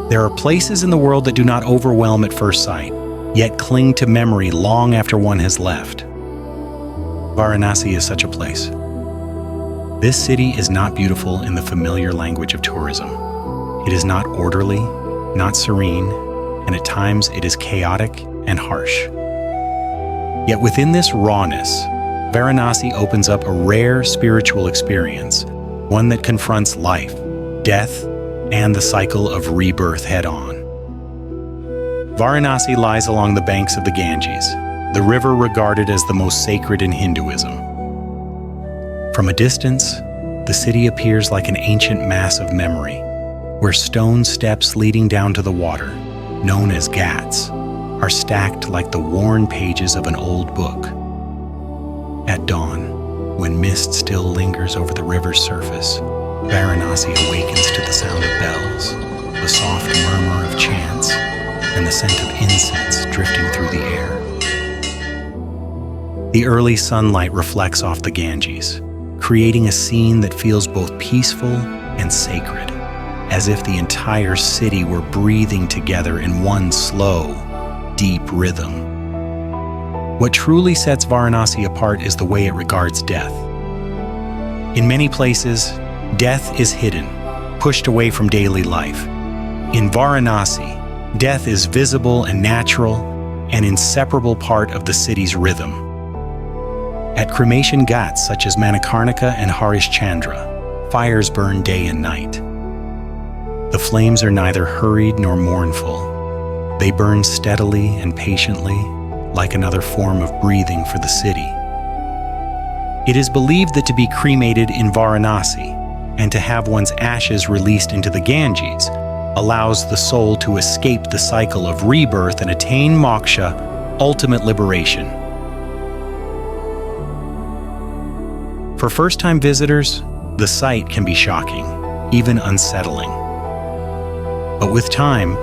There are places in the world that do not overwhelm at first sight, yet cling to memory long after one has left. Varanasi is such a place. This city is not beautiful in the familiar language of tourism. It is not orderly, not serene, and at times it is chaotic and harsh. Yet within this rawness, Varanasi opens up a rare spiritual experience, one that confronts life, death, and the cycle of rebirth head-on. Varanasi lies along the banks of the Ganges, the river regarded as the most sacred in Hinduism. From a distance, the city appears like an ancient mass of memory, where stone steps leading down to the water, known as Ghats, are stacked like the worn pages of an old book. At dawn, when mist still lingers over the river's surface, Varanasi awakens to the sound of bells, the soft murmur of chants, and the scent of incense drifting through the air. The early sunlight reflects off the Ganges, creating a scene that feels both peaceful and sacred, as if the entire city were breathing together in one slow, deep rhythm. What truly sets Varanasi apart is the way it regards death. In many places, death is hidden, pushed away from daily life. In Varanasi, death is visible and natural, an inseparable part of the city's rhythm. At cremation ghats such as Manikarnika and Harishchandra, fires burn day and night. The flames are neither hurried nor mournful. They burn steadily and patiently, like another form of breathing for the city. It is believed that to be cremated in Varanasi and to have one's ashes released into the Ganges allows the soul to escape the cycle of rebirth and attain moksha, ultimate liberation. For first-time visitors, the sight can be shocking, even unsettling. But with time,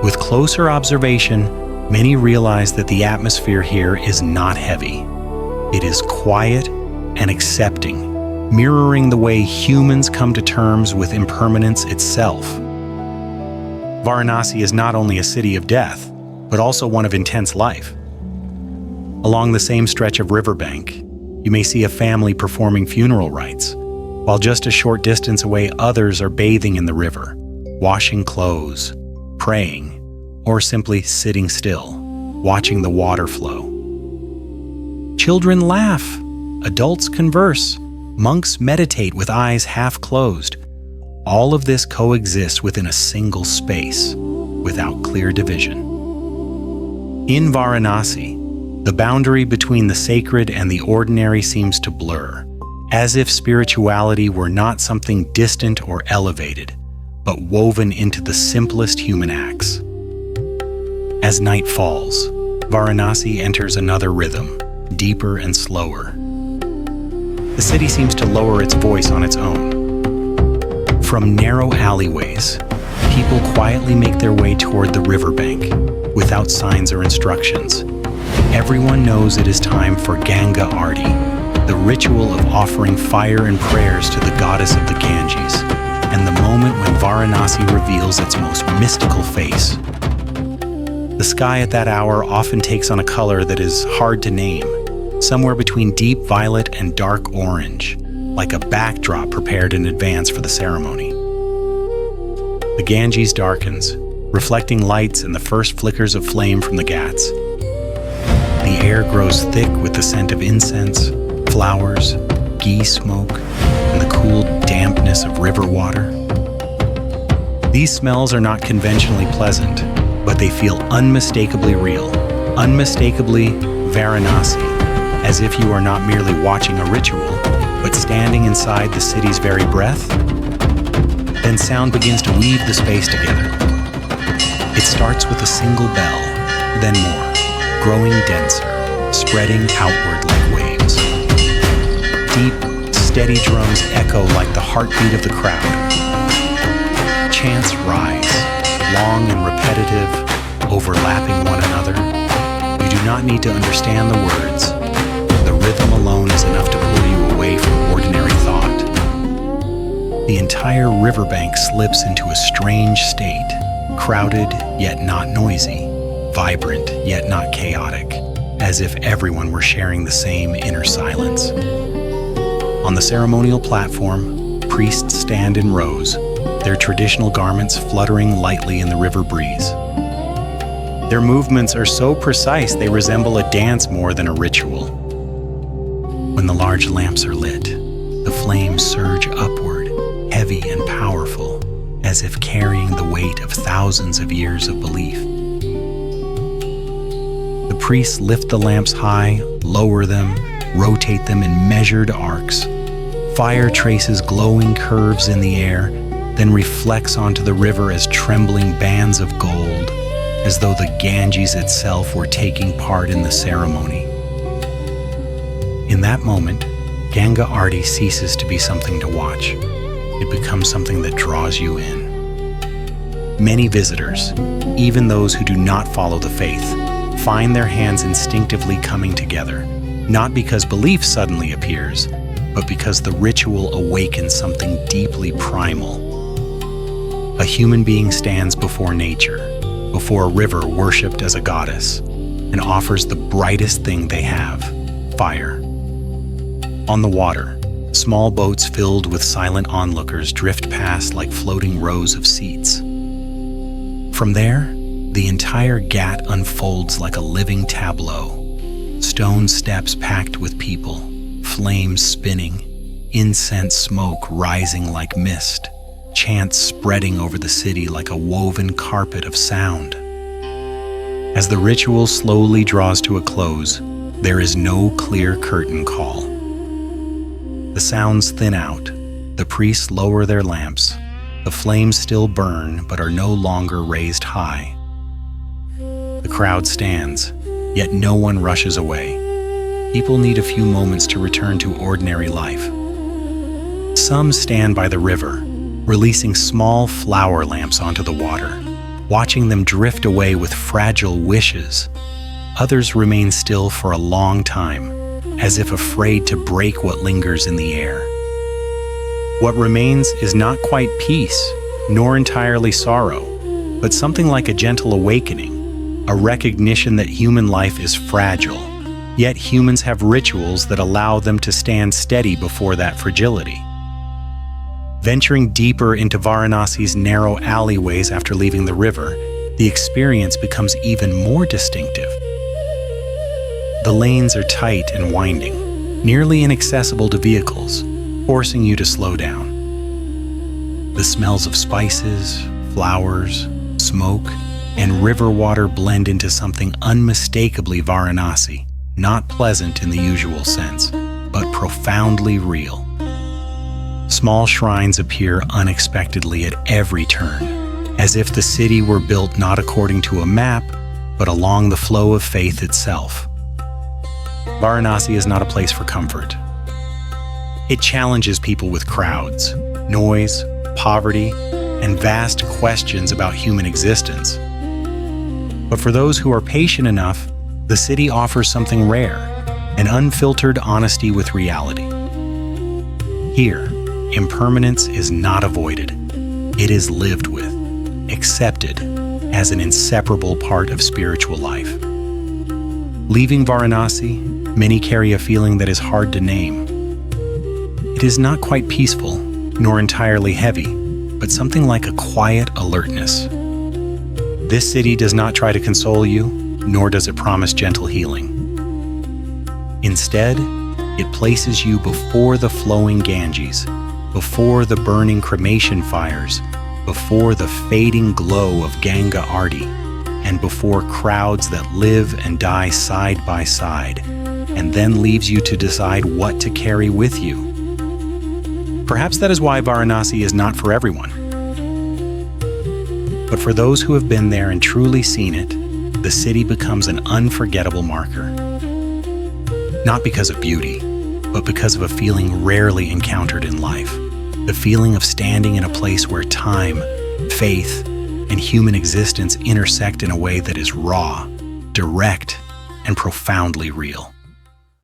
with closer observation, many realize that the atmosphere here is not heavy. It is quiet and accepting, mirroring the way humans come to terms with impermanence itself. Varanasi is not only a city of death, but also one of intense life. Along the same stretch of riverbank, you may see a family performing funeral rites, while just a short distance away others are bathing in the river, washing clothes, praying, or simply sitting still, watching the water flow. Children laugh, adults converse, monks meditate with eyes half closed. All of this coexists within a single space, without clear division. In Varanasi, the boundary between the sacred and the ordinary seems to blur, as if spirituality were not something distant or elevated, but woven into the simplest human acts. As night falls, Varanasi enters another rhythm, deeper and slower. The city seems to lower its voice on its own. From narrow alleyways, people quietly make their way toward the riverbank, without signs or instructions. Everyone knows it is time for Ganga Aarti, the ritual of offering fire and prayers to the goddess of the Ganges, and the moment when Varanasi reveals its most mystical face. The sky at that hour often takes on a color that is hard to name, somewhere between deep violet and dark orange, like a backdrop prepared in advance for the ceremony. The Ganges darkens, reflecting lights and the first flickers of flame from the Ghats. The air grows thick with the scent of incense, flowers, ghee smoke, and the cool dampness of river water. These smells are not conventionally pleasant, but they feel unmistakably real, unmistakably Varanasi, as if you are not merely watching a ritual, but standing inside the city's very breath. Then sound begins to weave the space together. It starts with a single bell, then more, growing denser, spreading outward like waves. Deep, steady drums echo like the heartbeat of the crowd. Chants rise, long and repetitive, overlapping one another. You do not need to understand the words. The rhythm alone is enough to pull you away from ordinary thought. The entire riverbank slips into a strange state, crowded yet not noisy, vibrant yet not chaotic, as if everyone were sharing the same inner silence. On the ceremonial platform, priests stand in rows, their traditional garments fluttering lightly in the river breeze. Their movements are so precise they resemble a dance more than a ritual. When the large lamps are lit, the flames surge upward, heavy and powerful, as if carrying the weight of thousands of years of belief. The priests lift the lamps high, lower them, rotate them in measured arcs. Fire traces glowing curves in the air, then reflects onto the river as trembling bands of gold, as though the Ganges itself were taking part in the ceremony. In that moment, Ganga Aarti ceases to be something to watch. It becomes something that draws you in. Many visitors, even those who do not follow the faith, find their hands instinctively coming together, not because belief suddenly appears, but because the ritual awakens something deeply primal. A human being stands before nature, before a river worshipped as a goddess, and offers the brightest thing they have, fire. On the water, small boats filled with silent onlookers drift past like floating rows of seats. From there, the entire Ghat unfolds like a living tableau. Stone steps packed with people, flames spinning, incense smoke rising like mist, chants spreading over the city like a woven carpet of sound. As the ritual slowly draws to a close, there is no clear curtain call. The sounds thin out, the priests lower their lamps, the flames still burn but are no longer raised high. The crowd stands, yet no one rushes away. People need a few moments to return to ordinary life. Some stand by the river, releasing small flower lamps onto the water, watching them drift away with fragile wishes. Others remain still for a long time, as if afraid to break what lingers in the air. What remains is not quite peace, nor entirely sorrow, but something like a gentle awakening, a recognition that human life is fragile, yet humans have rituals that allow them to stand steady before that fragility. Venturing deeper into Varanasi's narrow alleyways after leaving the river, the experience becomes even more distinctive. The lanes are tight and winding, nearly inaccessible to vehicles, forcing you to slow down. The smells of spices, flowers, smoke, and river water blend into something unmistakably Varanasi, not pleasant in the usual sense, but profoundly real. Small shrines appear unexpectedly at every turn, as if the city were built not according to a map, but along the flow of faith itself. Varanasi is not a place for comfort. It challenges people with crowds, noise, poverty, and vast questions about human existence. But for those who are patient enough, the city offers something rare, an unfiltered honesty with reality. Here, impermanence is not avoided. It is lived with, accepted as an inseparable part of spiritual life. Leaving Varanasi, many carry a feeling that is hard to name. It is not quite peaceful, nor entirely heavy, but something like a quiet alertness. This city does not try to console you, nor does it promise gentle healing. Instead, it places you before the flowing Ganges, before the burning cremation fires, before the fading glow of Ganga Aarti, and before crowds that live and die side by side, and then leaves you to decide what to carry with you. Perhaps that is why Varanasi is not for everyone. But for those who have been there and truly seen it, the city becomes an unforgettable marker. Not because of beauty, but because of a feeling rarely encountered in life. The feeling of standing in a place where time, faith, and human existence intersect in a way that is raw, direct, and profoundly real.